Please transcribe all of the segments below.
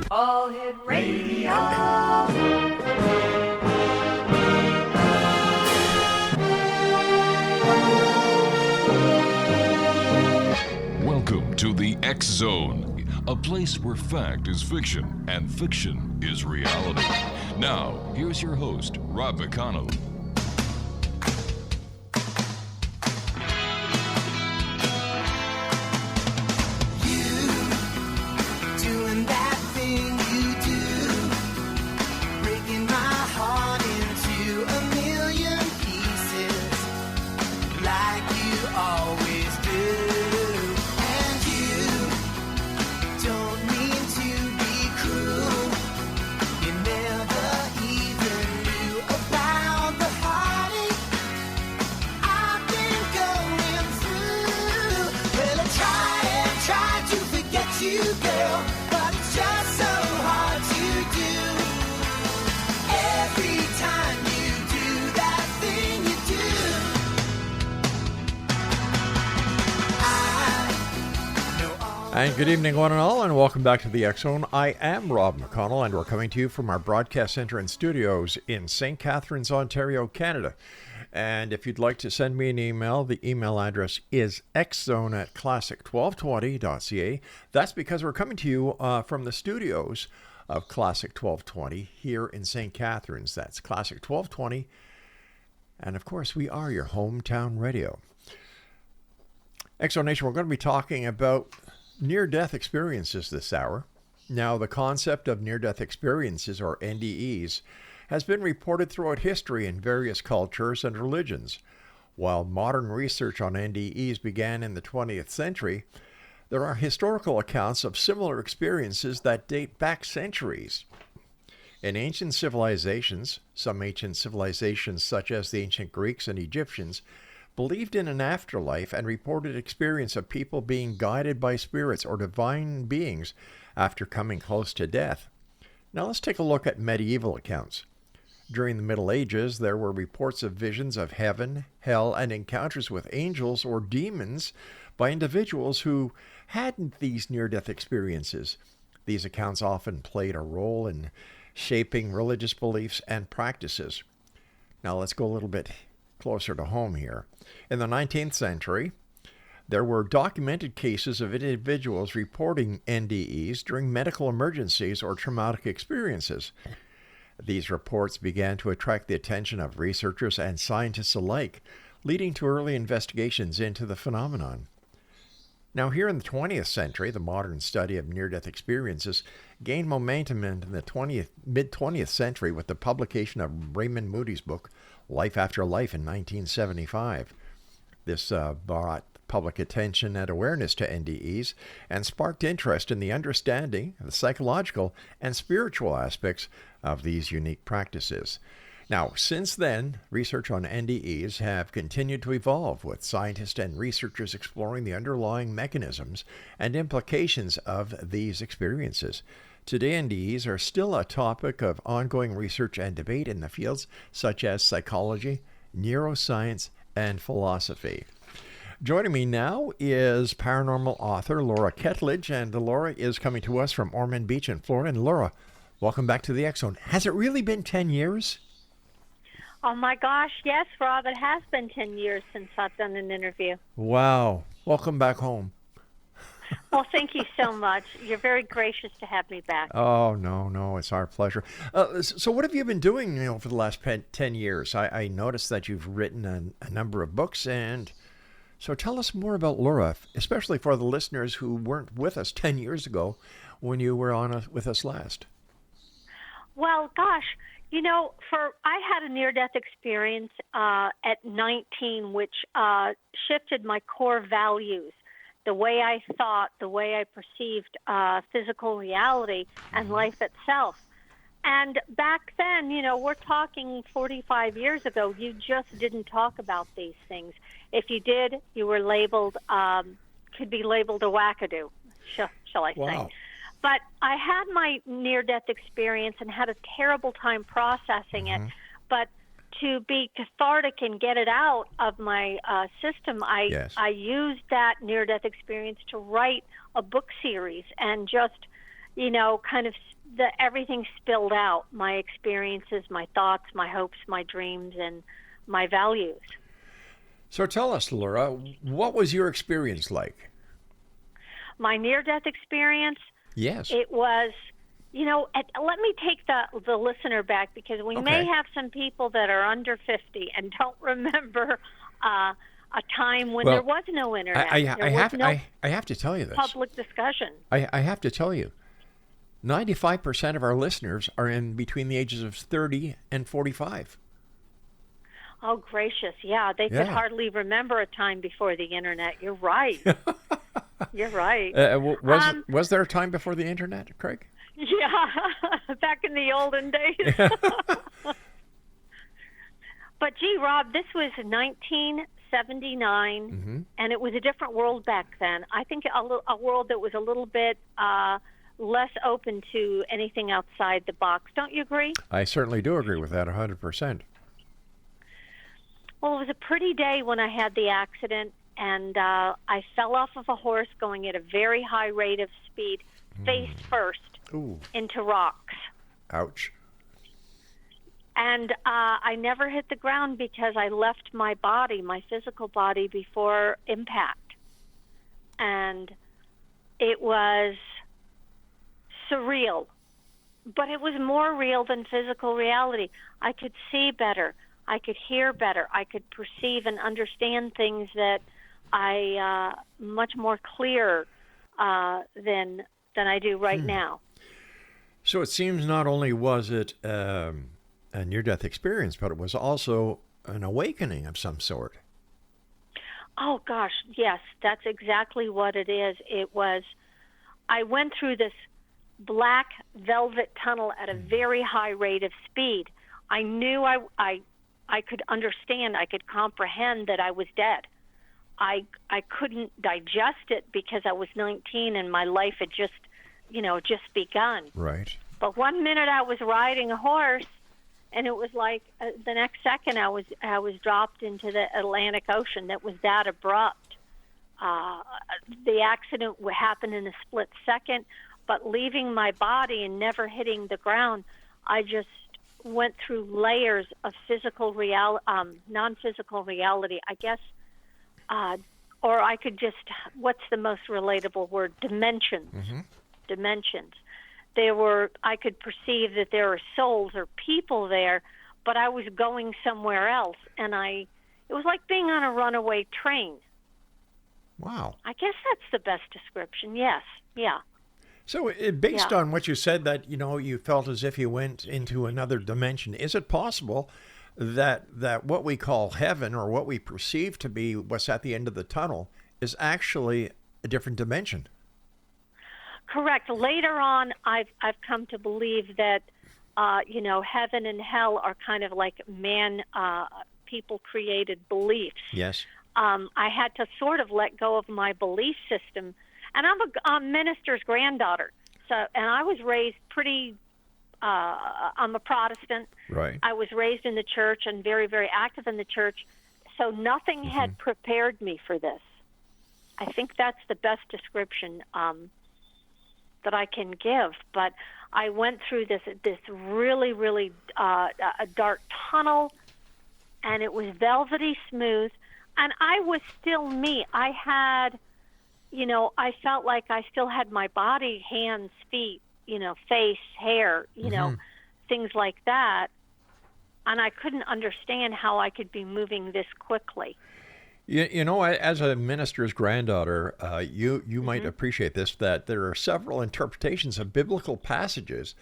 All Hit Radio. Welcome to the X Zone, a place where fact is fiction and fiction is reality. Now, here's your host, Rob McConnell. And good evening, one and all, and welcome back to the X Zone. I am Rob McConnell, and we're coming to you from our broadcast center and studios in St. Catharines, Ontario, Canada. And if you'd like to send me an email, the email address is xzone@classic1220.ca. That's because we're coming to you from the studios of Classic 1220 here in St. Catharines. That's Classic 1220. And of course, we are your hometown radio. X Zone Nation, we're going to be talking about near-death experiences this hour. Now, the concept of near-death experiences, or NDEs, has been reported throughout history in various cultures and religions. While modern research on NDEs began in the 20th century, there are historical accounts of similar experiences that date back centuries. In ancient civilizations, some ancient civilizations such as the ancient Greeks and Egyptians, believed in an afterlife and reported experience of people being guided by spirits or divine beings after coming close to death. Now let's take a look at medieval accounts. During the Middle Ages, there were reports of visions of heaven, hell, and encounters with angels or demons by individuals who had these near-death experiences. These accounts often played a role in shaping religious beliefs and practices. Now let's go a little bit closer to home here. In the 19th century, there were documented cases of individuals reporting NDEs during medical emergencies or traumatic experiences. These reports began to attract the attention of researchers and scientists alike, leading to early investigations into the phenomenon. Now, here in the 20th century, the modern study of near-death experiences gained momentum in the mid-20th century with the publication of Raymond Moody's book, Life After Life, in 1975. This brought public attention and awareness to NDEs and sparked interest in the understanding of the psychological and spiritual aspects of these unique practices. Now, since then, research on NDEs have continued to evolve, with scientists and researchers exploring the underlying mechanisms and implications of these experiences. Today, NDEs are still a topic of ongoing research and debate in the fields such as psychology, neuroscience, and philosophy. Joining me now is paranormal author Lura Ketchledge, and Lura is coming to us from Ormond Beach in Florida. And Lura, welcome back to the X Zone. Has it really been 10 years? Oh my gosh, yes, Rob, it has been 10 years since I've done an interview. Wow. Welcome back home. Well, thank you so much. You're very gracious to have me back. Oh, no, it's our pleasure. So what have you been doing, for the last 10 years? I noticed that you've written a number of books, and so tell us more about Lura, especially for the listeners who weren't with us 10 years ago when you were on with us last. Well, gosh, I had a near-death experience at 19, which shifted my core values, the way I thought, the way I perceived physical reality and life itself. And back then, we're talking 45 years ago, you just didn't talk about these things. If you did, you were labeled, could be labeled a wackadoo, shall I say. Wow. But I had my near-death experience and had a terrible time processing it. But to be cathartic and get it out of my system, I used that near-death experience to write a book series and just, kind of everything spilled out, my experiences, my thoughts, my hopes, my dreams, and my values. So tell us, Lura, what was your experience like? My near-death experience? Yes. It was, let me take the listener back, because we may have some people that are under 50 and don't remember a time when there was no internet. I have to tell you this. Public discussion. I have to tell you, 95% of our listeners are in between the ages of 30 and 45. Oh, gracious. Yeah, they could hardly remember a time before the internet. You're right. You're right. Was there a time before the internet, Craig? Yeah, back in the olden days. But, gee, Rob, this was 1979, and it was a different world back then. I think a world that was a little bit less open to anything outside the box. Don't you agree? I certainly do agree with that 100%. Well, it was a pretty day when I had the accident, and I fell off of a horse going at a very high rate of speed, face first, into rocks. Ouch. And I never hit the ground because I left my body, my physical body, before impact. And it was surreal, but it was more real than physical reality. I could see better. I could hear better. I could perceive and understand things that I much more clear than I do right now. So it seems not only was it a near-death experience, but it was also an awakening of some sort. Oh, gosh, yes, that's exactly what it is. It was, I went through this black velvet tunnel at a very high rate of speed. I knew I could understand, I could comprehend that I was dead. I couldn't digest it because I was 19 and my life had just begun. Right. But one minute I was riding a horse, and it was like the next second I was dropped into the Atlantic Ocean. That was that abrupt. The accident happened in a split second, but leaving my body and never hitting the ground, I just went through layers of non-physical reality, I guess, or I could just, what's the most relatable word? Dimensions. Dimensions. I could perceive that there are souls or people there, but I was going somewhere else, and it was like being on a runaway train. Wow. I guess that's the best description. Yes. Yeah. So based on what you said, that, you felt as if you went into another dimension, is it possible that what we call heaven, or what we perceive to be what's at the end of the tunnel, is actually a different dimension? Correct. Later on, I've come to believe that, heaven and hell are kind of like people-created beliefs. Yes. I had to sort of let go of my belief system. And I'm a minister's granddaughter, and I was raised I'm a Protestant. Right. I was raised in the church and very, very active in the church, so nothing had prepared me for this. I think that's the best description that I can give. But I went through this really, really a dark tunnel, and it was velvety smooth, and I was still me. I had... I felt like I still had my body, hands, feet, face, hair, things like that. And I couldn't understand how I could be moving this quickly. As a minister's granddaughter, you might appreciate this, that there are several interpretations of biblical passages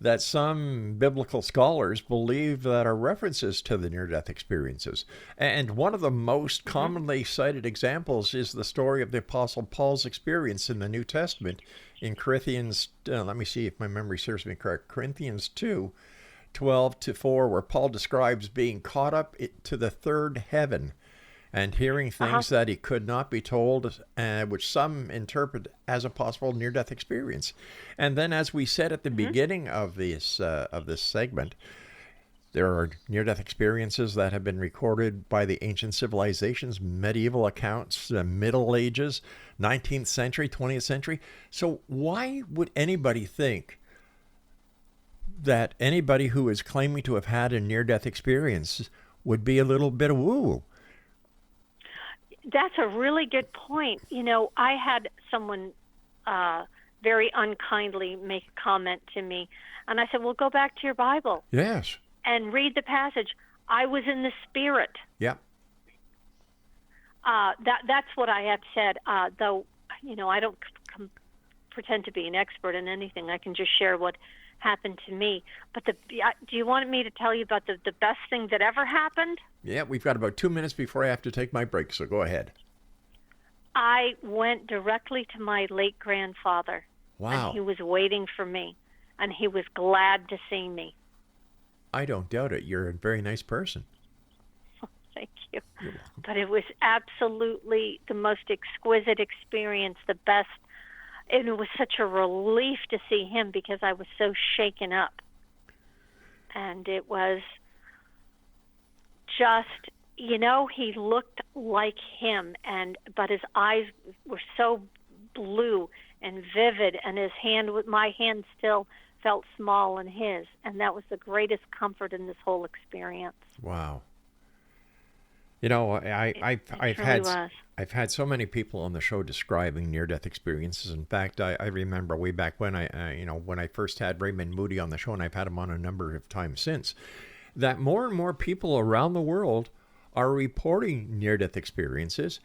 that some biblical scholars believe that are references to the near-death experiences. And one of the most commonly cited examples is the story of the Apostle Paul's experience in the New Testament in Corinthians, let me see if my memory serves me correct, Corinthians 2:12-4, where Paul describes being caught up to the third heaven and hearing things that he could not be told, which some interpret as a possible near-death experience. And then, as we said at the beginning of this segment, There are near-death experiences that have been recorded by the ancient civilizations, medieval accounts, Middle Ages, 19th century, 20th century. So why would anybody think that anybody who is claiming to have had a near-death experience would be a little bit of woo-woo? That's a really good point. I had someone very unkindly make a comment to me, and I said, well, go back to your Bible. Yes. And read the passage. I was in the spirit. Yeah. That's what I have said. Though, I don't pretend to be an expert in anything. I can just share what happened to me. But do you want me to tell you about the best thing that ever happened? Yeah, we've got about 2 minutes before I have to take my break, so go ahead. I went directly to my late grandfather. Wow. And he was waiting for me, and he was glad to see me. I don't doubt it. You're a very nice person. Thank you. But it was absolutely the most exquisite experience, the best. And it was such a relief to see him because I was so shaken up. And it was just, he looked like him, but his eyes were so blue and vivid, and my hand still felt small in his, and that was the greatest comfort in this whole experience. Wow. I've had so many people on the show describing near-death experiences. In fact, I remember way back when when I first had Raymond Moody on the show, and I've had him on a number of times since, that more and more people around the world are reporting near-death experiences.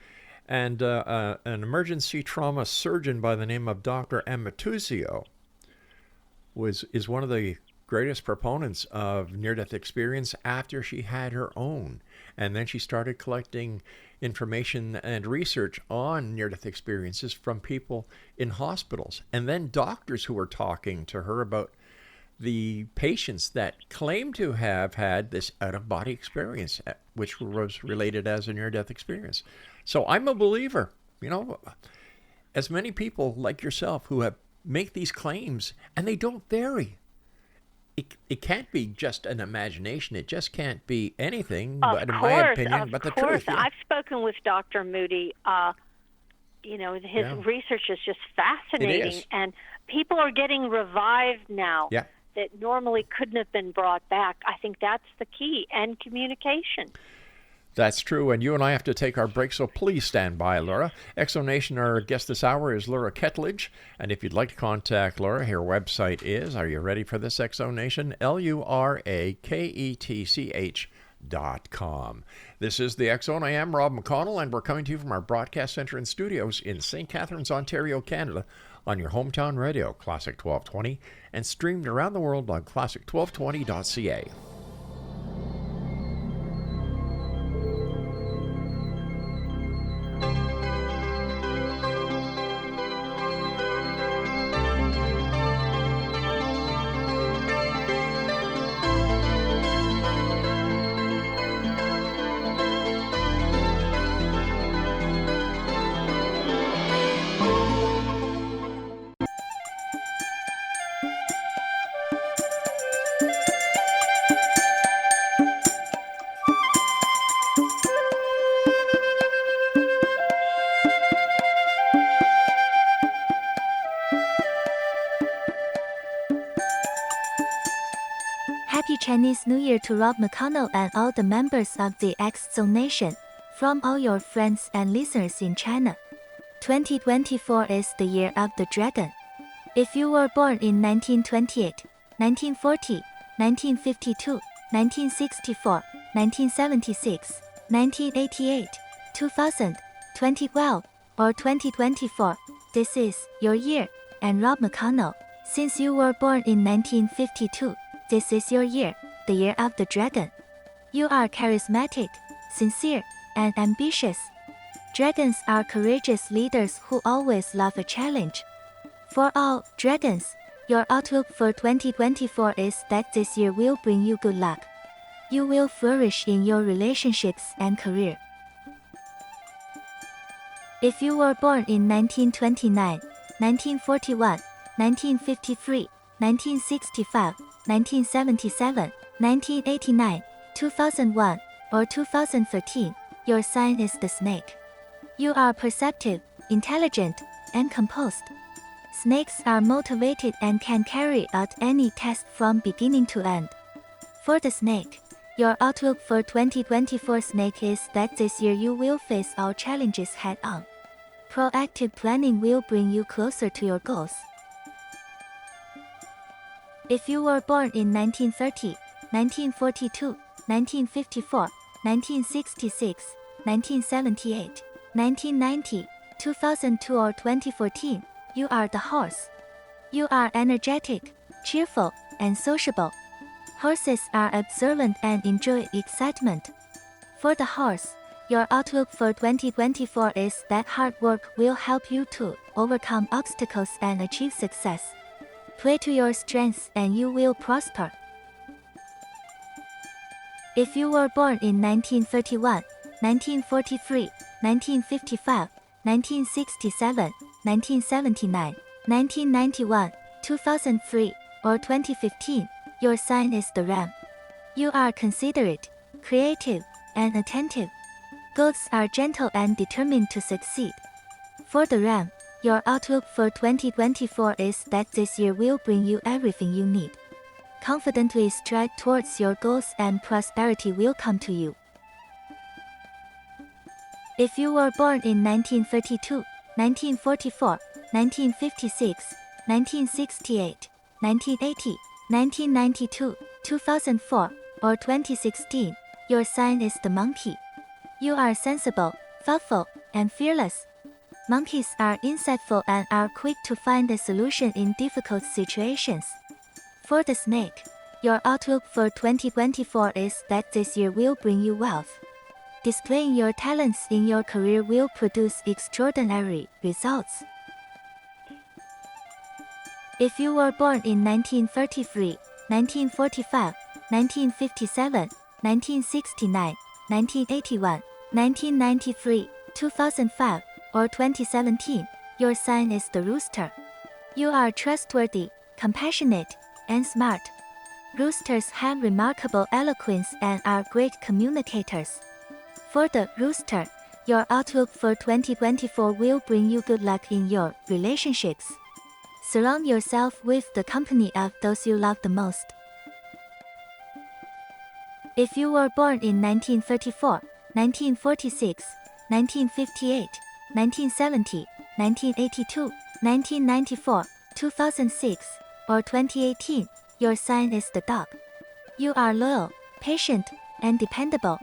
And an emergency trauma surgeon by the name of Dr. Amatuzio is one of the greatest proponents of near-death experience after she had her own. And then she started collecting information and research on near-death experiences from people in hospitals. And then doctors who were talking to her about the patients that claim to have had this out-of-body experience, which was related as a near-death experience. So I'm a believer, as many people like yourself who make these claims, and they don't vary. It can't be just an imagination. It just can't be anything, but in my opinion, but the truth. Yeah. I've spoken with Dr. Moody. His research is just fascinating, It is. And people are getting revived now. Yeah. That normally couldn't have been brought back. I think that's the key, and communication. That's true, and you and I have to take our break, so please stand by, Laura. Exonation, our guest this hour is Lura Ketchledge, and if you'd like to contact Laura, her website is, are you ready for this, Exonation? LuraKetchledge.com. This is the X-Zone. I am Rob McConnell, and we're coming to you from our broadcast center and studios in St. Catharines, Ontario, Canada, on your hometown radio, Classic 1220, and streamed around the world on classic1220.ca. Happy Chinese New Year to Rob McConnell and all the members of the X-Zone Nation, from all your friends and listeners in China. 2024 is the year of the dragon. If you were born in 1928, 1940, 1952, 1964, 1976, 1988, 2000, 2012, or 2024, this is your year. And Rob McConnell, since you were born in 1952, this is your year, the year of the dragon. You are charismatic, sincere, and ambitious. Dragons are courageous leaders who always love a challenge. For all dragons, your outlook for 2024 is that this year will bring you good luck. You will flourish in your relationships and career. If you were born in 1929, 1941, 1953, 1965, 1977, 1989, 2001, or 2013, your sign is the snake. You are perceptive, intelligent, and composed. Snakes are motivated and can carry out any task from beginning to end. For the snake, your outlook for 2024 snake is that this year you will face all challenges head on. Proactive planning will bring you closer to your goals. If you were born in 1930, 1942, 1954, 1966, 1978, 1990, 2002 or 2014, you are the horse. You are energetic, cheerful, and sociable. Horses are observant and enjoy excitement. For the horse, your outlook for 2024 is that hard work will help you to overcome obstacles and achieve success. Play to your strengths and you will prosper. If you were born in 1931, 1943, 1955, 1967, 1979, 1991, 2003, or 2015, your sign is the ram. You are considerate, creative, and attentive. Goats are gentle and determined to succeed. For the ram, your outlook for 2024 is that this year will bring you everything you need. Confidently stride towards your goals and prosperity will come to you. If you were born in 1932, 1944, 1956, 1968, 1980, 1992, 2004, or 2016, your sign is the monkey. You are sensible, thoughtful, and fearless. Monkeys are insightful and are quick to find a solution in difficult situations. For the snake, your outlook for 2024 is that this year will bring you wealth. Displaying your talents in your career will produce extraordinary results. If you were born in 1933, 1945, 1957, 1969, 1981, 1993, 2005, or 2017, your sign is the rooster. You are trustworthy, compassionate, and smart. Roosters have remarkable eloquence and are great communicators. For the rooster, your outlook for 2024 will bring you good luck in your relationships. Surround yourself with the company of those you love the most. If you were born in 1934, 1946, 1958, 1970, 1982, 1994, 2006, or 2018, your sign is the dog. You are loyal, patient, and dependable.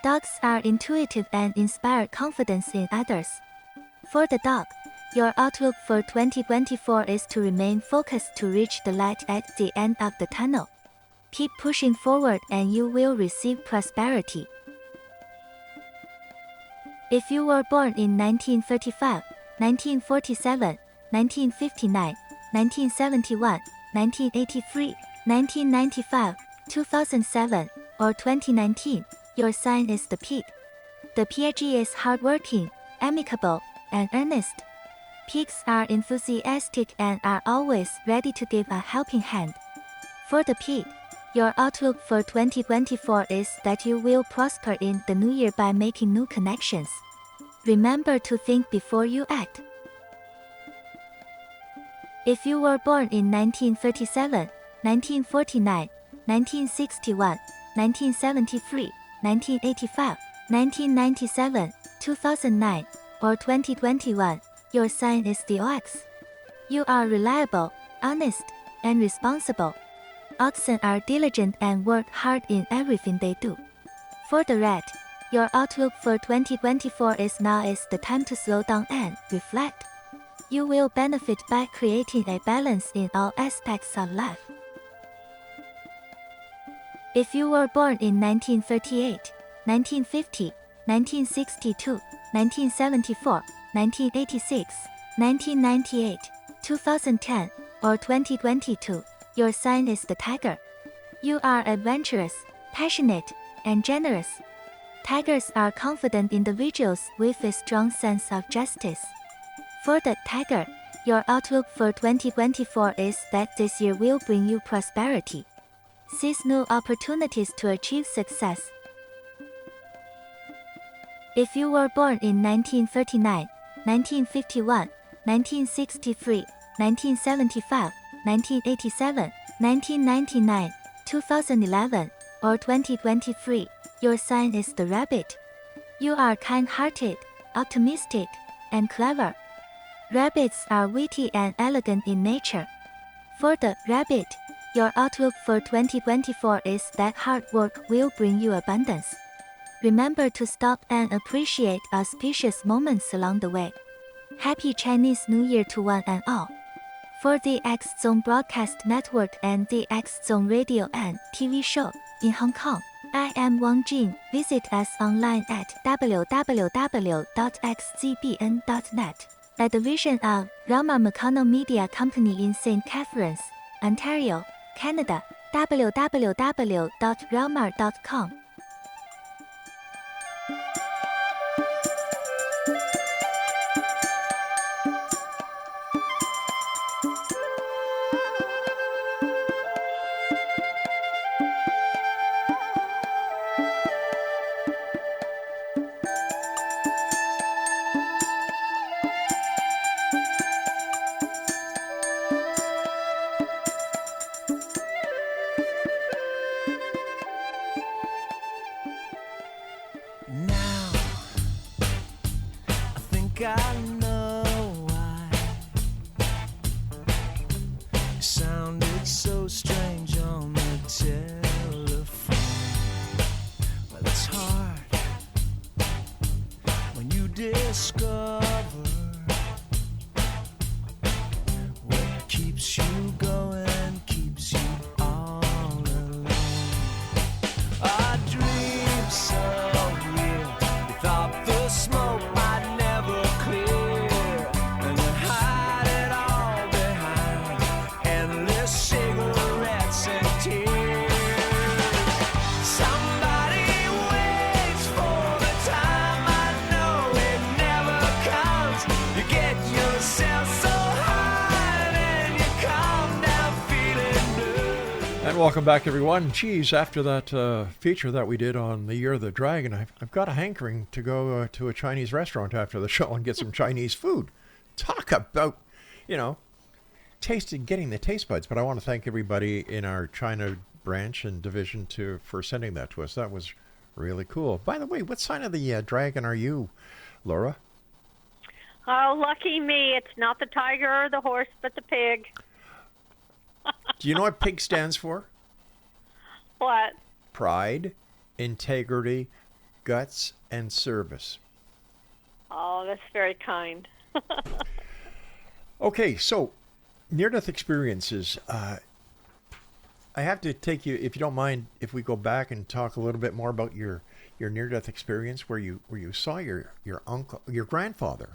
Dogs are intuitive and inspire confidence in others. For the dog, your outlook for 2024 is to remain focused to reach the light at the end of the tunnel. Keep pushing forward and you will receive prosperity. If you were born in 1935, 1947, 1959, 1971, 1983, 1995, 2007, or 2019, your sign is the pig. The pig is hardworking, amicable, and earnest. Pigs are enthusiastic and are always ready to give a helping hand. For the pig, your outlook for 2024 is that you will prosper in the new year by making new connections. Remember to think before you act. If you were born in 1937, 1949, 1961, 1973, 1985, 1997, 2009, or 2021, your sign is the ox. You are reliable, honest, and responsible. Oxen are diligent and work hard in everything they do. For the rat, your outlook for 2024 is now is the time to slow down and reflect. You will benefit by creating a balance in all aspects of life. If you were born in 1938, 1950, 1962, 1974, 1986, 1998, 2010, or 2022, your sign is the tiger. You are adventurous, passionate, and generous. Tigers are confident individuals with a strong sense of justice. For the tiger, your outlook for 2024 is that this year will bring you prosperity. Seize new opportunities to achieve success. If you were born in 1939, 1951, 1963, 1975, 1987, 1999, 2011, or 2023, your sign is the rabbit. You are kind-hearted, optimistic, and clever. Rabbits are witty and elegant in nature. For the rabbit, your outlook for 2024 is that hard work will bring you abundance. Remember to stop and appreciate auspicious moments along the way. Happy Chinese New Year to one and all. For the X Zone Broadcast Network and the X Zone Radio and TV show in Hong Kong, I am Wang Jing. Visit us online at www.xzbn.net. At the vision of Rama McConnell Media Company in St. Catharines, Ontario, Canada, www.realmar.com. Now, I think I know why it sounded so strange on the telephone. Well, it's hard when you discover what keeps you going, keeps you all alone. I dream so thought the smoke might never clear, and you hide it all behind endless cigarettes and tears. Somebody waits for the time, I know it never comes. You get yourself so high and you come down feeling blue. And welcome back, everyone. Geez, after that feature that we did on the Year of the Dragon, I've got a hankering to go to a Chinese restaurant after the show and get some Chinese food. Talk about, getting the taste buds. But I want to thank everybody in our China branch and division for sending that to us. That was really cool. By the way, what sign of the dragon are you, Laura? Oh, lucky me. It's not the tiger or the horse, but the pig. Do you know what pig stands for? What? Pride, integrity, guts, and service. Oh, that's very kind. Okay, so near-death experiences. I have to take you, if you don't mind, if we go back and talk a little bit more about your near-death experience where you saw your grandfather.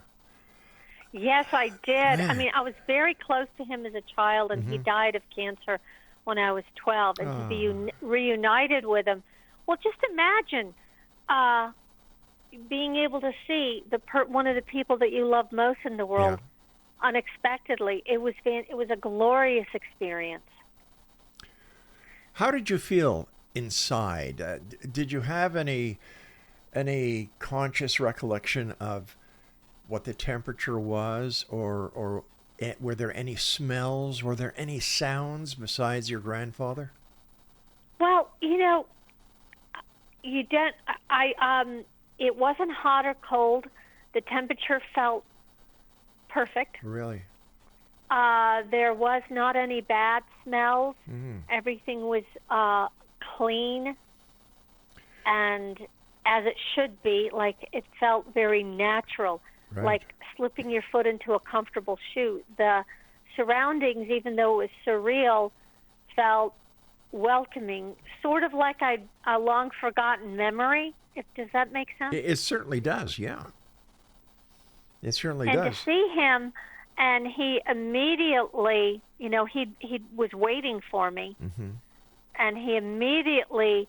Yes, I did. Man. I mean, I was very close to him as a child, and he died of cancer when I was 12. And to be reunited with him, well, just imagine being able to see one of the people that you love most in the world unexpectedly. It was a glorious experience. How did you feel inside? Did you have any conscious recollection of what the temperature was, or were there any smells? Were there any sounds besides your grandfather? Well, you don't. It wasn't hot or cold. The temperature felt perfect. Really? There was not any bad smells. Mm. Everything was clean, and as it should be. Like, it felt very natural. Right. Like slipping your foot into a comfortable shoe. The surroundings, even though it was surreal, felt welcoming, sort of like a long-forgotten memory. Does that make sense? It certainly does, yeah. It certainly and does. To see him, and he immediately, he was waiting for me, and he immediately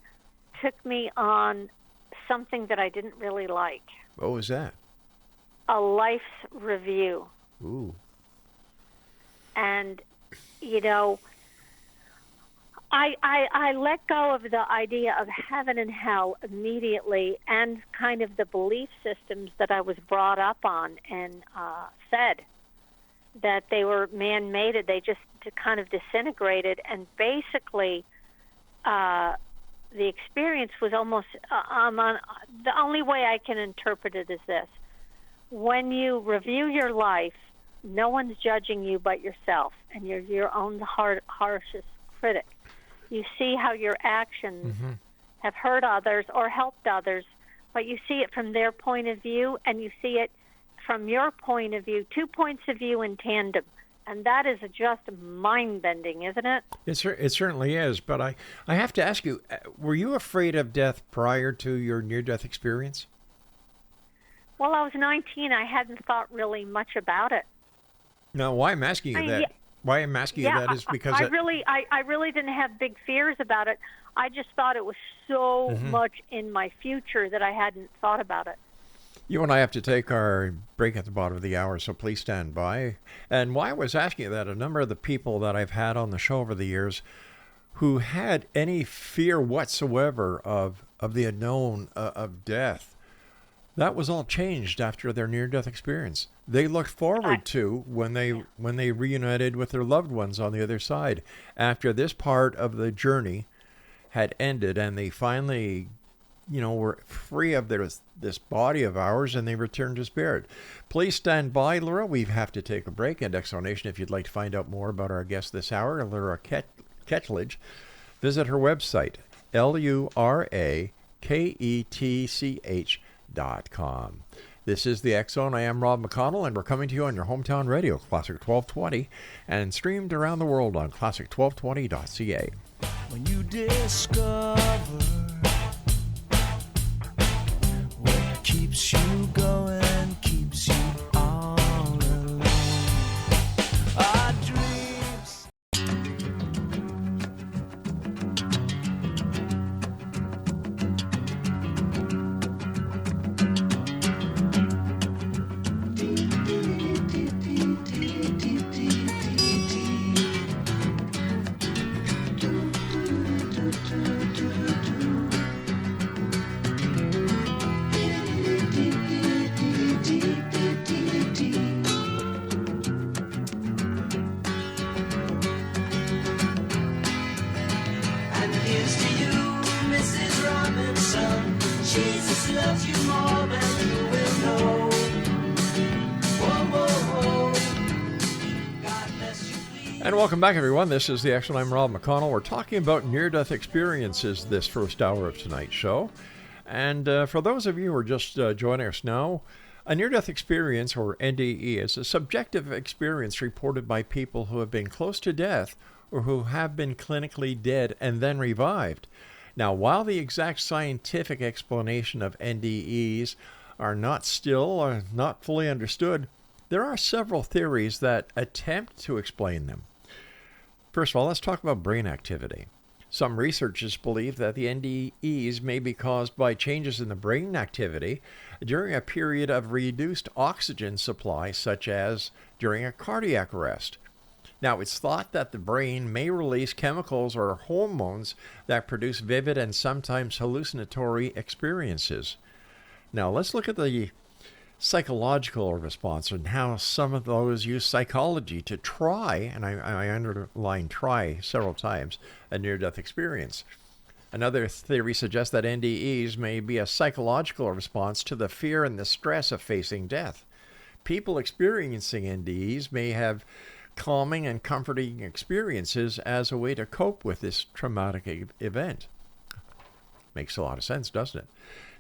took me on something that I didn't really like. What was that? A life's review. Ooh. And, I let go of the idea of heaven and hell immediately, and kind of the belief systems that I was brought up on and fed, that they were man-made. They just kind of disintegrated, and basically the experience was almost the only way I can interpret it is this. When you review your life, no one's judging you but yourself, and you're your own harshest critic. You see how your actions have hurt others or helped others, but you see it from their point of view, and you see it from your point of view, 2 points of view in tandem. And that is just mind-bending, isn't it? It certainly is. But I have to ask you, were you afraid of death prior to your near-death experience? Well, I was 19. I hadn't thought really much about it. No, why I'm asking you that? Yeah. Why I'm asking you that is because I really didn't have big fears about it. I just thought it was so much in my future that I hadn't thought about it. You and I have to take our break at the bottom of the hour, so please stand by. And why I was asking you that, a number of the people that I've had on the show over the years who had any fear whatsoever of the unknown, of death, that was all changed after their near-death experience. They looked forward to when they reunited with their loved ones on the other side, after this part of the journey had ended, and they finally, were free of this body of ours, and they returned to spirit. Please stand by, Lura. We have to take a break. And Exonation, if you'd like to find out more about our guest this hour, Lura Ketchledge, visit her website, LuraKetch.com. This is the X Zone. I am Rob McConnell, and we're coming to you on your hometown radio, Classic 1220, and streamed around the world on classic1220.ca. When you discover what keeps you going, keeps you all alone. Our dreams. And welcome back, everyone. This is the X Zone. I'm Rob McConnell. We're talking about near-death experiences this first hour of tonight's show. And for those of you who are just joining us now, a near-death experience, or NDE, is a subjective experience reported by people who have been close to death or who have been clinically dead and then revived. Now, while the exact scientific explanation of NDEs are not fully understood, there are several theories that attempt to explain them. First of all, let's talk about brain activity. Some researchers believe that the NDEs may be caused by changes in the brain activity during a period of reduced oxygen supply, such as during a cardiac arrest. Now, it's thought that the brain may release chemicals or hormones that produce vivid and sometimes hallucinatory experiences. Now, let's look at the psychological response and how some of those use psychology to try, and I underline try several times, a near-death experience. Another theory suggests that NDEs may be a psychological response to the fear and the stress of facing death. People experiencing NDEs may have calming and comforting experiences as a way to cope with this traumatic event. Makes a lot of sense, doesn't it?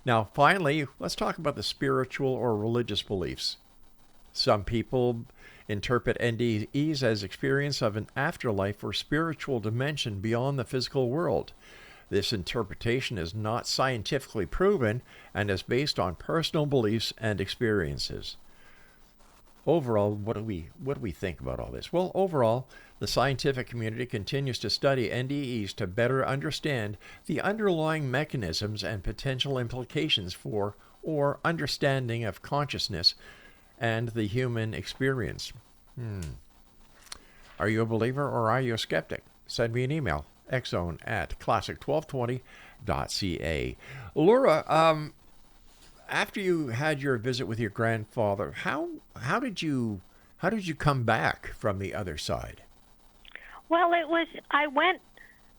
Now, finally, let's talk about the spiritual or religious beliefs. Some people interpret NDEs as experience of an afterlife or spiritual dimension beyond the physical world. This interpretation is not scientifically proven and is based on personal beliefs and experiences. Overall, what do we think about all this? Well, overall, the scientific community continues to study NDEs to better understand the underlying mechanisms and potential implications for or understanding of consciousness and the human experience. Are you a believer or are you a skeptic? Send me an email, X-Zone at classic1220.ca. Lura, after you had your visit with your grandfather, how did you come back from the other side? Well, I went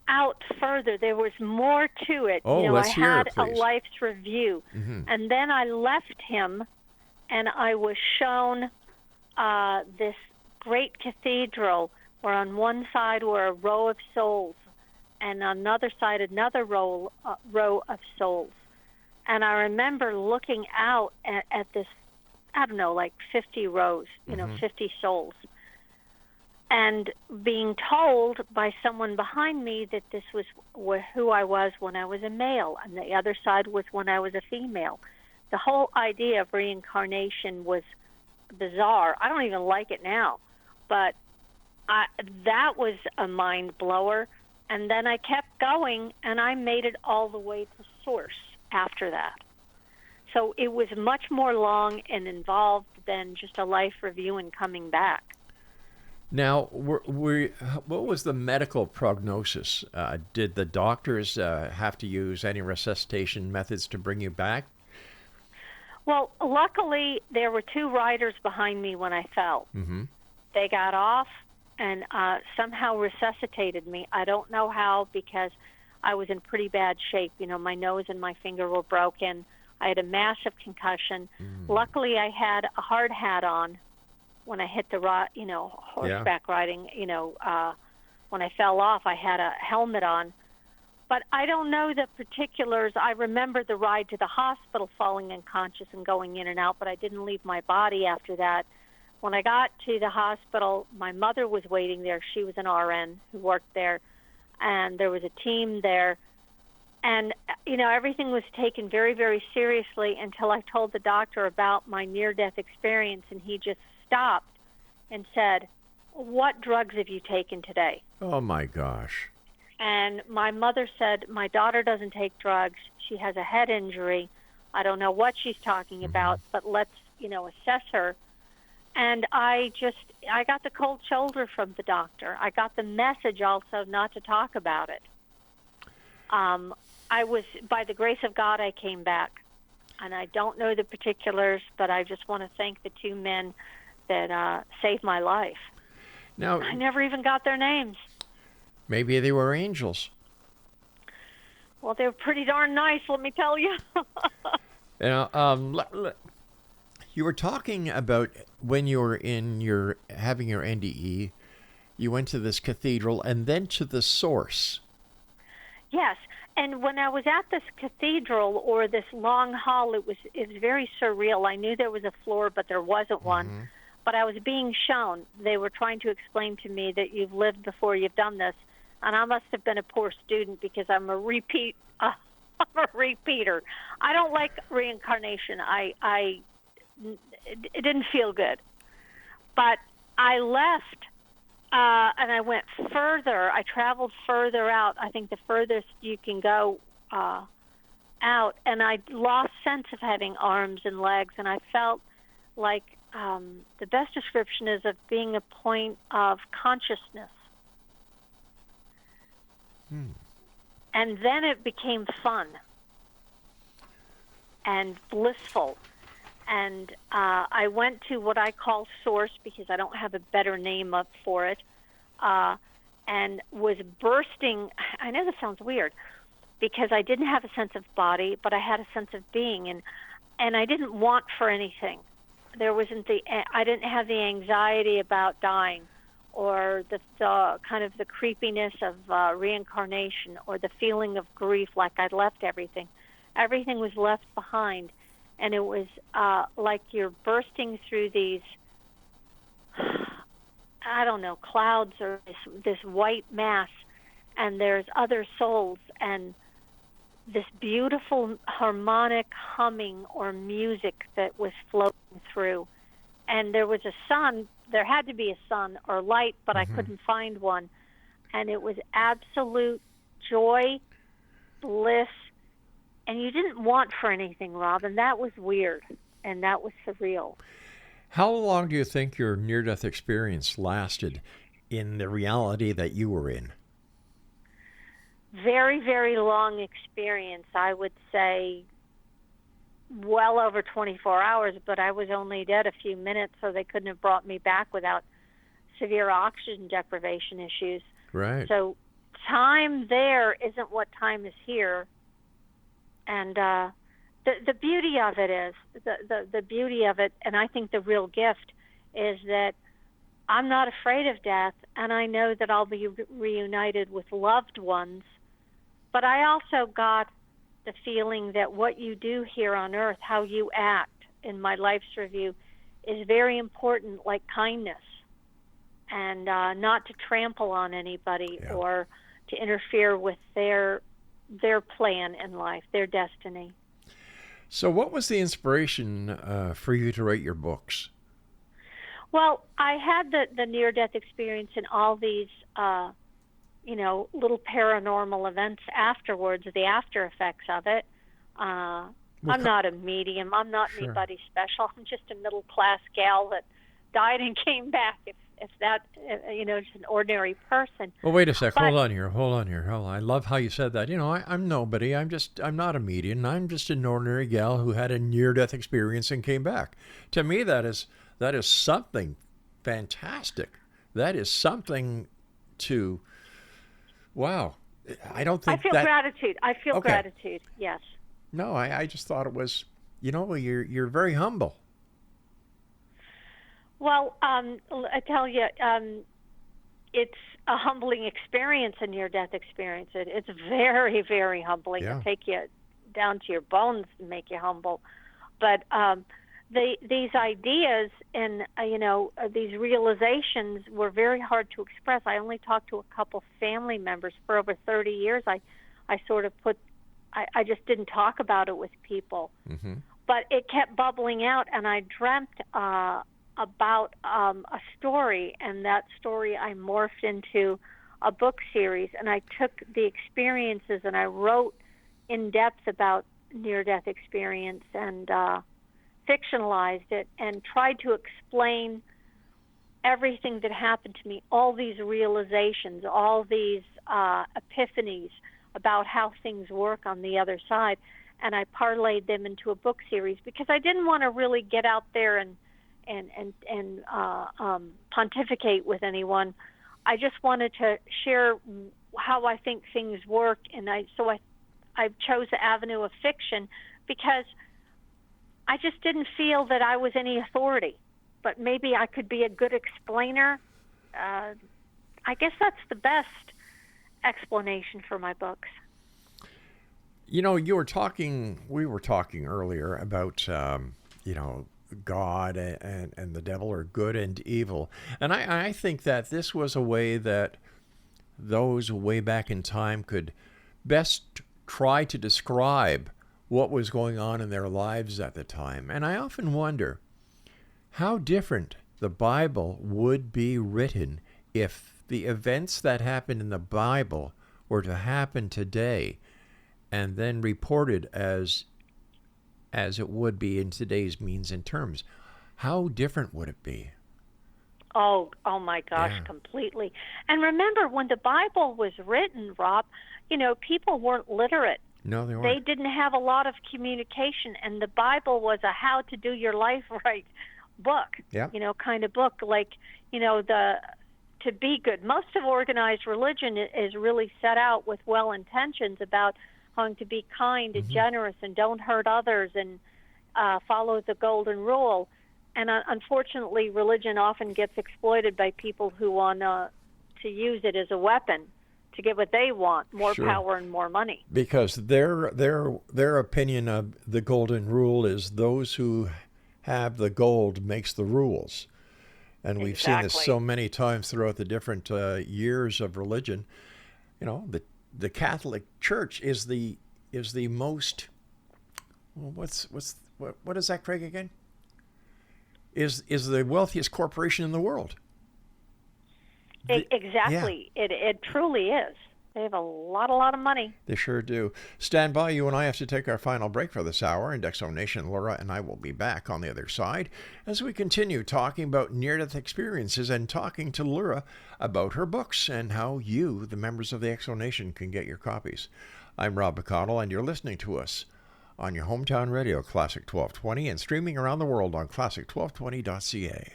out further. There was more to it. Oh, let's hear I it, had a please. life's review, and then I left him, and I was shown this great cathedral where on one side were a row of souls, and on another side another row of souls. And I remember looking out at this, I don't know, like 50 rows, 50 souls, and being told by someone behind me that this was who I was when I was a male, and the other side was when I was a female. The whole idea of reincarnation was bizarre. I don't even like it now, but that was a mind blower. And then I kept going, and I made it all the way to source after that. So it was much more long and involved than just a life review and coming back. Now, what was the medical prognosis? Did the doctors have to use any resuscitation methods to bring you back? Well, luckily, there were two riders behind me when I fell. Mm-hmm. They got off and somehow resuscitated me. I don't know how, because I was in pretty bad shape. My nose and my finger were broken. I had a massive concussion. Luckily, I had a hard hat on when I hit the horseback riding. When I fell off, I had a helmet on. But I don't know the particulars. I remember the ride to the hospital, falling unconscious and going in and out, but I didn't leave my body after that. When I got to the hospital, my mother was waiting there. She was an RN who worked there, and there was a team there. And, everything was taken very, very seriously until I told the doctor about my near-death experience, and he just stopped and said, "What drugs have you taken today?" Oh, my gosh. And my mother said, "My daughter doesn't take drugs. She has a head injury. I don't know what she's talking about, but let's, assess her." And I got the cold shoulder from the doctor. I got the message also not to talk about it. By the grace of God, I came back. And I don't know the particulars, but I just want to thank the two men that saved my life. Now, I never even got their names. Maybe they were angels. Well, they were pretty darn nice, let me tell you. You were talking about when you were having your NDE, you went to this cathedral and then to the source. Yes, and when I was at this cathedral or this long hall, it was very surreal. I knew there was a floor, but there wasn't one. But I was being shown. They were trying to explain to me that you've lived before, you've done this, and I must have been a poor student because I'm a repeater. I don't like reincarnation. It didn't feel good. But I left, and I went further. I traveled further out. I think the furthest you can go out, and I lost sense of having arms and legs, and I felt like the best description is of being a point of consciousness. And then it became fun and blissful. And I went to what I call source because I don't have a better name up for it, and was bursting. I know this sounds weird because I didn't have a sense of body, but I had a sense of being, and I didn't want for anything. I didn't have the anxiety about dying, or the kind of the creepiness of reincarnation, or the feeling of grief like I'd left everything. Everything was left behind, and it was like you're bursting through these, I don't know, clouds or this white mass, and there's other souls, and this beautiful harmonic humming or music that was floating through. And there was a sun. There had to be a sun or light, but I couldn't find one. And it was absolute joy, bliss, and you didn't want for anything, Rob, and that was weird, and that was surreal. How long do you think your near-death experience lasted in the reality that you were in? very, very long experience. I would say well over 24 hours, but I was only dead a few minutes, so they couldn't have brought me back without severe oxygen deprivation issues. Right. So time there isn't what time is here. And the beauty of it is, the beauty of it, and I think the real gift is that I'm not afraid of death, and I know that I'll be reunited with loved ones. But I also got the feeling that what you do here on earth, how you act in my life's review, is very important, like kindness, and not to trample on anybody or to interfere with their plan in life, their destiny. So what was the inspiration for you to write your books? Well, I had the near-death experience and all these, little paranormal events afterwards, the after effects of it. I'm not a medium. I'm not anybody special. I'm just a middle-class gal that died and came back, if that, just an ordinary person. Well, wait a sec. Hold on here. I love how you said that. I'm nobody. I'm not a medium. I'm just an ordinary gal who had a near-death experience and came back. To me, that is something fantastic. That is something to, wow. I don't think I feel gratitude. I feel gratitude, yes. No, I just thought it was, you're very humble. Well, I tell you, it's a humbling experience, a near-death experience. It's very, very humbling. It'll take you down to your bones and make you humble. But these ideas and, these realizations were very hard to express. I only talked to a couple family members for over 30 years. I just didn't talk about it with people. Mm-hmm. But it kept bubbling out, and I dreamt about a story, and that story I morphed into a book series, and I took the experiences and I wrote in depth about near-death experience and fictionalized it and tried to explain everything that happened to me, all these realizations, all these epiphanies about how things work on the other side, and I parlayed them into a book series because I didn't want to really get out there and pontificate with anyone. I just wanted to share how I think things work, and I chose the avenue of fiction because I just didn't feel that I was any authority, but maybe I could be a good explainer. I guess that's the best explanation for my books. We were talking earlier about, God and the devil, or good and evil. And I think that this was a way that those way back in time could best try to describe what was going on in their lives at the time. And I often wonder how different the Bible would be written if the events that happened in the Bible were to happen today and then reported as it would be in today's means and terms. How different would it be? Oh my gosh, completely. And remember, when the Bible was written, Rob, people weren't literate. No, they weren't. They didn't have a lot of communication, and the Bible was a how to do your life right book, kind of book, like, to be good. Most of organized religion is really set out with well intentions about how to be kind and generous and don't hurt others and follow the golden rule. And unfortunately, religion often gets exploited by people who want to use it as a weapon to get what they want, more power and more money. Because their opinion of the golden rule is those who have the gold makes the rules. And we've seen this so many times throughout the different years of religion. The Catholic Church is the most, what is that, Craig, again? Is the wealthiest corporation in the world. Exactly. Yeah. It truly is. Save a lot of money. They sure do. Stand by. You and I have to take our final break for this hour. And X Zone Nation, Laura and I will be back on the other side as we continue talking about near-death experiences and talking to Lura about her books and how you, the members of the X Zone Nation, can get your copies. I'm Rob McConnell, and you're listening to us on your hometown radio, Classic 1220, and streaming around the world on classic1220.ca.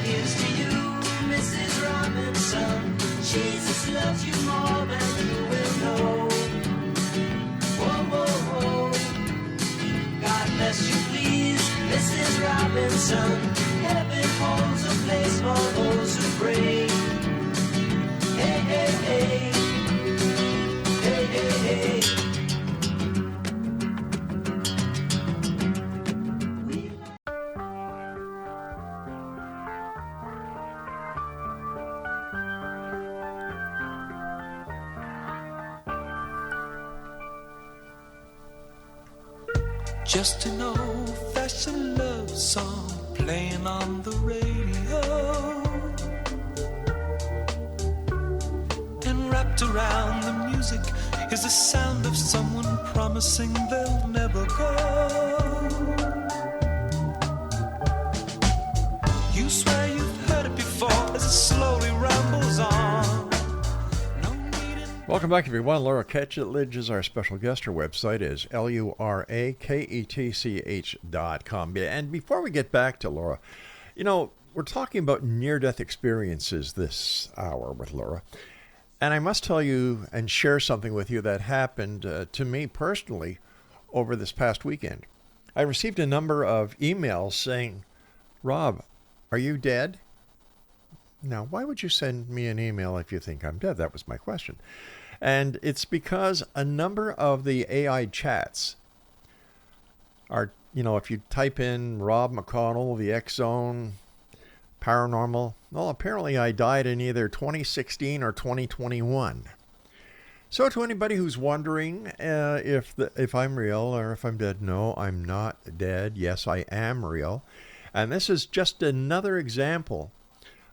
Here's to you, Mrs. Robinson. Jesus loves you more than you will know. Whoa, whoa, whoa. God bless you, please, Mrs. Robinson. Heaven holds a place for those who pray. Hey, hey, hey. Hey, hey, hey. Just an old-fashioned love song playing on the radio, and wrapped around the music is the sound of someone promising they'll never go. You swear you've heard it before as it slowly rambles on. Welcome back, everyone. Lura Ketchledge is our special guest. Her website is LuraKetchledge.com. And before we get back to Lura, you know, we're talking about near-death experiences this hour with Lura. And I must tell you and share something with you that happened to me personally over this past weekend. I received a number of emails saying, Rob, are you dead? Now, why would you send me an email if you think I'm dead? That was my question. And it's because a number of the AI chats are, you know, if you type in Rob McConnell, the X Zone, paranormal, well, apparently I died in either 2016 or 2021. So to anybody who's wondering if I'm real or if I'm dead, no, I'm not dead. Yes, I am real. And this is just another example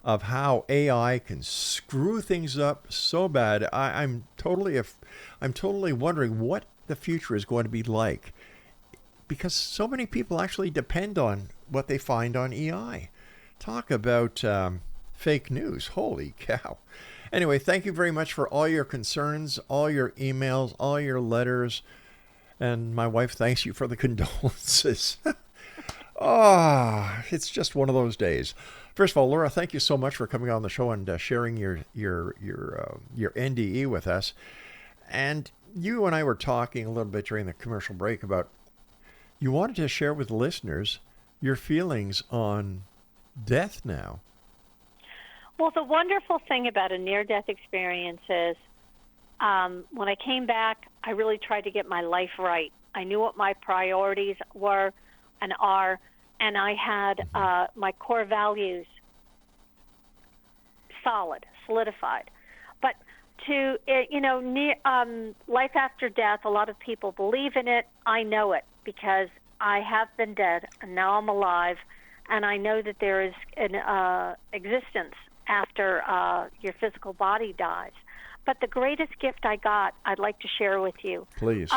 of how AI can screw things up so bad. I'm totally wondering what the future is going to be like, because so many people actually depend on what they find on AI. Talk about fake news. Holy cow. Anyway, thank you very much for all your concerns, all your emails, all your letters. And my wife thanks you for the condolences. It's just one of those days. First of all, Laura, thank you so much for coming on the show and sharing your NDE with us. And you and I were talking a little bit during the commercial break about you wanted to share with listeners your feelings on death now. Well, the wonderful thing about a near-death experience is when I came back, I really tried to get my life right. I knew what my priorities were and are, and I had my core values solidified. But to, life after death, a lot of people believe in it. I know it because I have been dead, and now I'm alive, and I know that there is an existence after your physical body dies. But the greatest gift I got, I'd like to share with you. Please.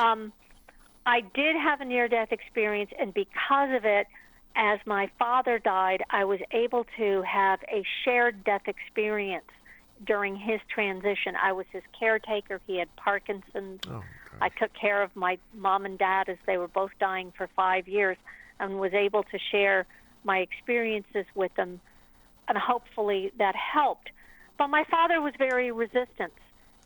I did have a near-death experience, and because of it, as my father died, I was able to have a shared death experience during his transition. I was his caretaker. He had Parkinson's. Oh, I took care of my mom and dad as they were both dying for 5 years and was able to share my experiences with them, and hopefully that helped. But my father was very resistant.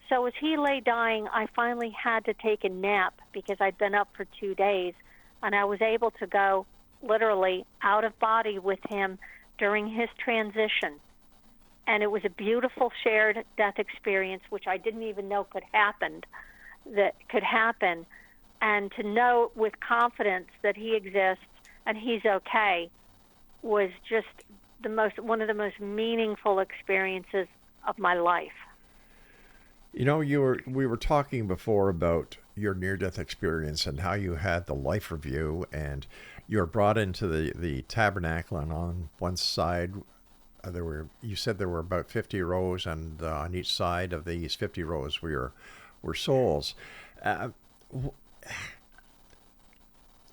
So as he lay dying, I finally had to take a nap because I'd been up for 2 days, and I was able to go literally out of body with him during his transition. And it was a beautiful shared death experience, which I didn't even know could happen. And to know with confidence that he exists and he's okay was just one of the most meaningful experiences of my life. You know, we were talking before about your near-death experience and how you had the life review, and you were brought into the tabernacle, and on one side you said there were about 50 rows, and on each side of these 50 rows were souls.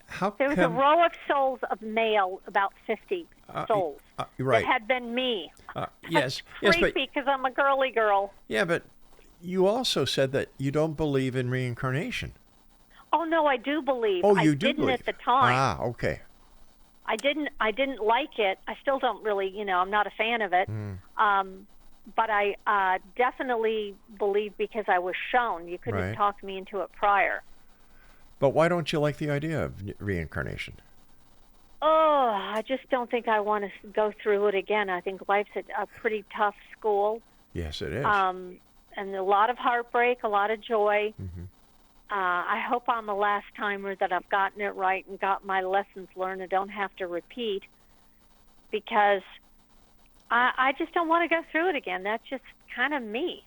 How There was a row of souls of male, about 50 souls, right. that had been me. Yes, Creepy, because I'm a girly girl. Yeah, but you also said that you don't believe in reincarnation. Oh no, I do believe. Oh, you I do didn't believe at the time. Ah, okay. I didn't like it. I still don't really, I'm not a fan of it. But I definitely believe because I was shown. You couldn't have talked me into it prior. But why don't you like the idea of reincarnation? Oh, I just don't think I want to go through it again. I think life's a pretty tough school. Yes, it is. And a lot of heartbreak, a lot of joy. I hope I'm the last timer that I've gotten it right and got my lessons learned and don't have to repeat, because I just don't want to go through it again. That's just kind of me.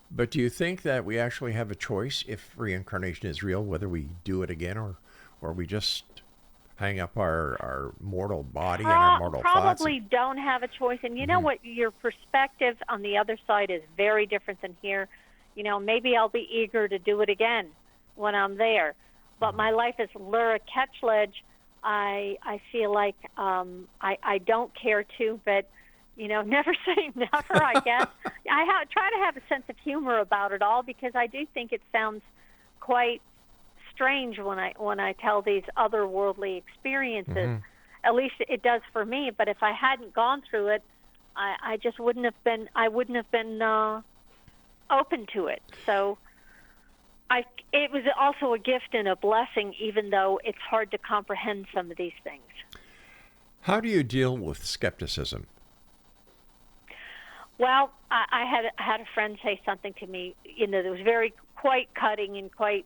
But do you think that we actually have a choice if reincarnation is real, whether we do it again or we just hang up our mortal body and our mortal thoughts? Probably don't have a choice. And you know what? Your perspective on the other side is very different than here. Maybe I'll be eager to do it again when I'm there. But my life is Lura Ketchledge. I feel like I don't care to, but never say never, I guess. I try to have a sense of humor about it all, because I do think it sounds quite strange when I tell these otherworldly experiences. At least it does for me. But if I hadn't gone through it, I just wouldn't have been. I wouldn't have been open to it. So it was also a gift and a blessing, even though it's hard to comprehend some of these things. How do you deal with skepticism? Well, I had a friend say something to me, that was quite cutting and quite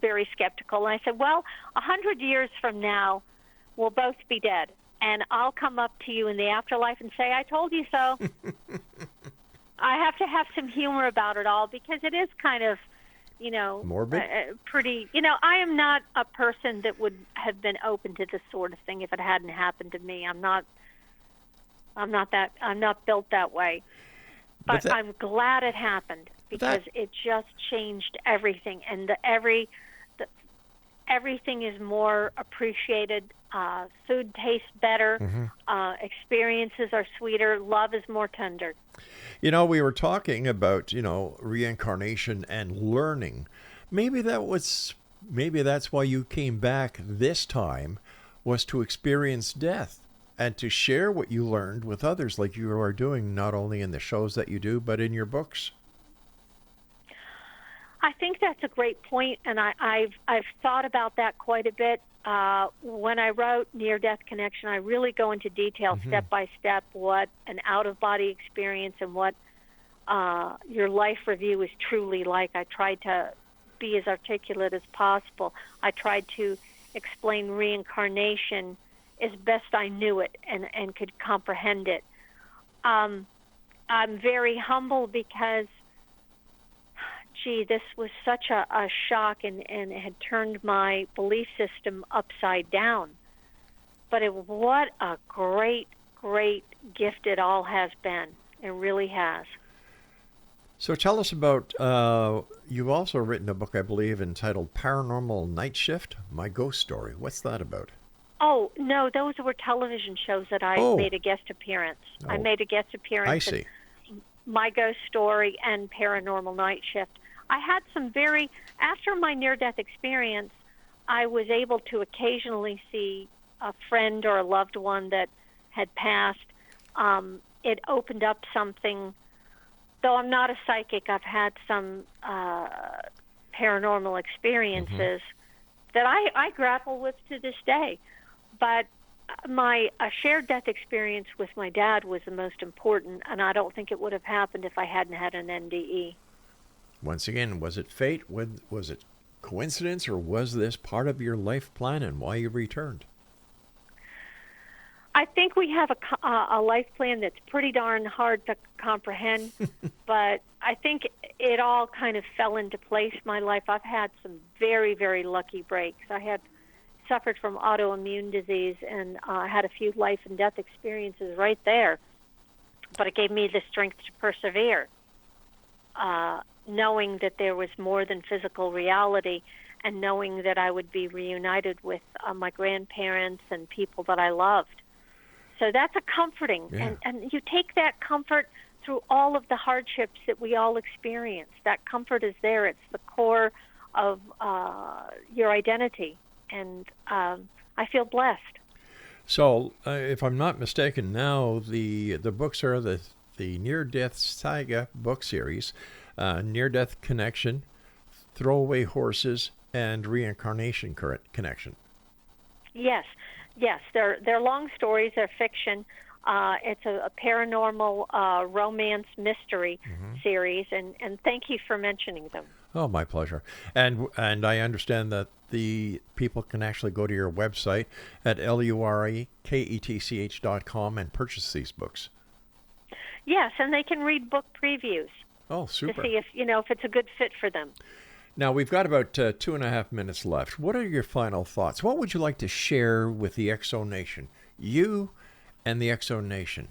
very skeptical. And I said, well, 100 years from now, we'll both be dead. And I'll come up to you in the afterlife and say, I told you so. I have to have some humor about it all, because it is kind of, morbid? Pretty, I am not a person that would have been open to this sort of thing if it hadn't happened to me. I'm not built that way. But I'm glad it happened, because it just changed everything, and everything is more appreciated. Food tastes better. Experiences are sweeter. Love is more tender. We were talking about, reincarnation and learning. Maybe that's why you came back this time, was to experience death and to share what you learned with others, like you are doing, not only in the shows that you do, but in your books. I think that's a great point, and I've thought about that quite a bit. When I wrote Near-Death Connection, I really go into detail, step by step, what an out-of-body experience and what your life review is truly like. I tried to be as articulate as possible. I tried to explain reincarnation as best I knew it and could comprehend it. I'm very humble because, this was such a shock and it had turned my belief system upside down. But what a great, great gift it all has been. It really has. So tell us about, you've also written a book, I believe, entitled Paranormal Night Shift, My Ghost Story. What's that about? Oh, no, those were television shows that I made a guest appearance. I made a guest appearance. I see. In My Ghost Story and Paranormal Night Shift. I had after my near-death experience, I was able to occasionally see a friend or a loved one that had passed. It opened up something. Though I'm not a psychic, I've had some paranormal experiences that I grapple with to this day. But my shared death experience with my dad was the most important, and I don't think it would have happened if I hadn't had an NDE. Once again, was it fate? Was it coincidence, or was this part of your life plan and why you returned? I think we have a life plan that's pretty darn hard to comprehend, but I think it all kind of fell into place. My life, I've had some very, very lucky breaks. I had suffered from autoimmune disease and had a few life and death experiences right there, but it gave me the strength to persevere, knowing that there was more than physical reality and knowing that I would be reunited with my grandparents and people that I loved. So that's a comforting, and you take that comfort through all of the hardships that we all experience. That comfort is there. It's the core of your identity, and I feel blessed. So, if I'm not mistaken, now the books are the Near-Death Saga book series, Near-Death Connection, Throwaway Horses, and Reincarnation Connection. Yes, they're long stories. They're fiction. It's a paranormal romance mystery series, and thank you for mentioning them. Oh, my pleasure. And I understand that the people can actually go to your website at luraketch.com and purchase these books. Yes, and they can read book previews. Oh, super. To see if it's a good fit for them. Now, we've got about 2.5 minutes left. What are your final thoughts? What would you like to share with the Exo Nation? You and the Exo Nation.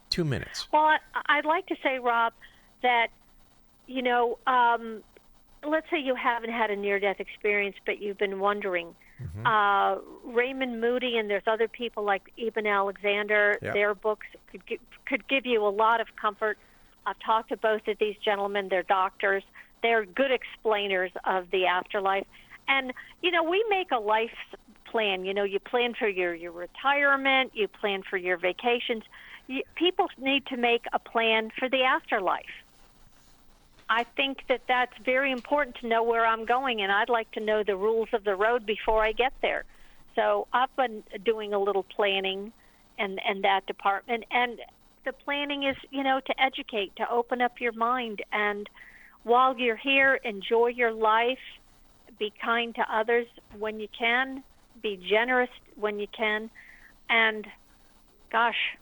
2 minutes. Well, I'd like to say, Rob, that, let's say you haven't had a near-death experience, but you've been wondering. Raymond Moody, and there's other people like Eben Alexander, their books could give you a lot of comfort. I've talked to both of these gentlemen. They're doctors. They're good explainers of the afterlife. And, we make a life plan. You plan for your retirement. You plan for your vacations. People need to make a plan for the afterlife. I think that that's very important to know where I'm going, and I'd like to know the rules of the road before I get there. So I've been doing a little planning in that department. And the planning is, to educate, to open up your mind, and while you're here, enjoy your life, be kind to others when you can, be generous when you can, and gosh,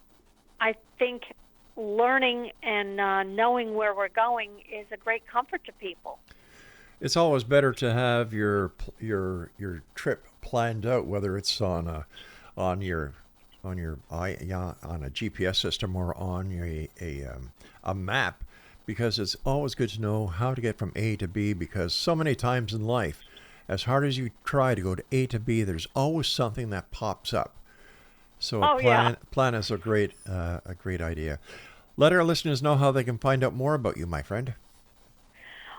I think learning and knowing where we're going is a great comfort to people. It's always better to have your trip planned out, whether it's on a GPS system or on a map. Because it's always good to know how to get from A to B, because so many times in life, as hard as you try to go to A to B, there's always something that pops up. So a plan is a great idea. Let our listeners know how they can find out more about you, my friend.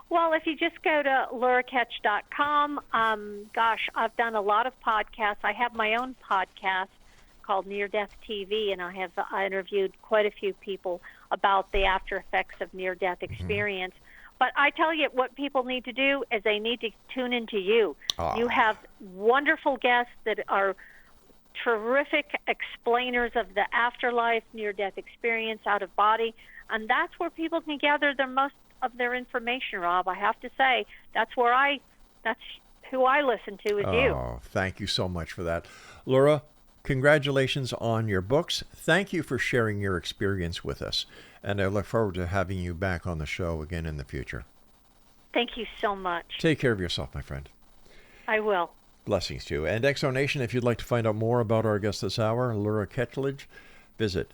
Well, if you just go to luraketch.com, I've done a lot of podcasts. I have my own podcast called Near Death TV, and I interviewed quite a few people about the after effects of near-death experience. But I tell you, what people need to do is they need to tune into you. You have wonderful guests that are terrific explainers of the afterlife, near-death experience, out of body, and that's where people can gather most of their information, Rob. I have to say, that's who I listen to is you. Oh, thank you so much for that. Lura, congratulations on your books. Thank you for sharing your experience with us. And I look forward to having you back on the show again in the future. Thank you so much. Take care of yourself, my friend. I will. Blessings to you. And Exo Nation, if you'd like to find out more about our guest this hour, Lura Ketchledge, visit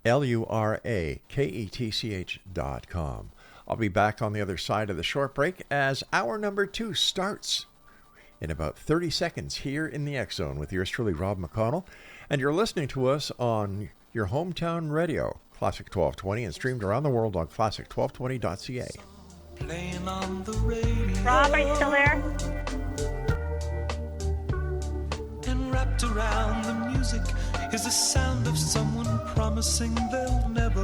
luraketch.com. I'll be back on the other side of the short break as hour number 2 starts in about 30 seconds here in the X Zone with yours truly, Rob McConnell. And you're listening to us on your hometown radio, Classic 1220, and streamed around the world on classic1220.ca. Playing on the radio. Rob, are you still there? And wrapped around the music is the sound of someone promising they'll never